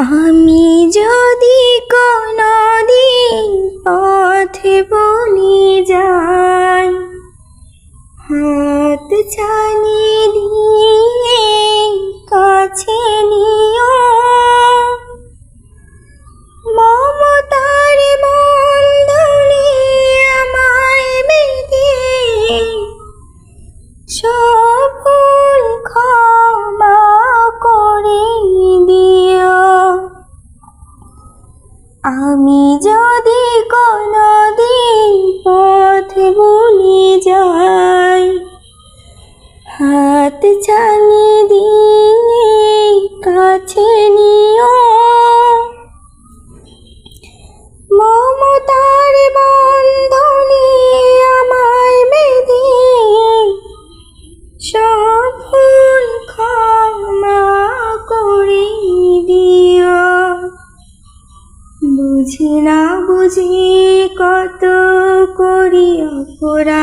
আমি যদি কোনদিন পথে ভুলে যাই, হাত ছানি দিয়ে কাছে নিও, মমতার বন্ধনে আমায় বেঁধে সফল ক্ষমা করে দিও। আমি যদি কোনদিন পথ ভুলে যাই, হাত ছানি দিয়ে কাছে নিও, মমতার বন্ধনে আমায় বেঁধে সফল ক্ষমা করে দিও। বুঝি না বুঝি কত করি অপরাধ,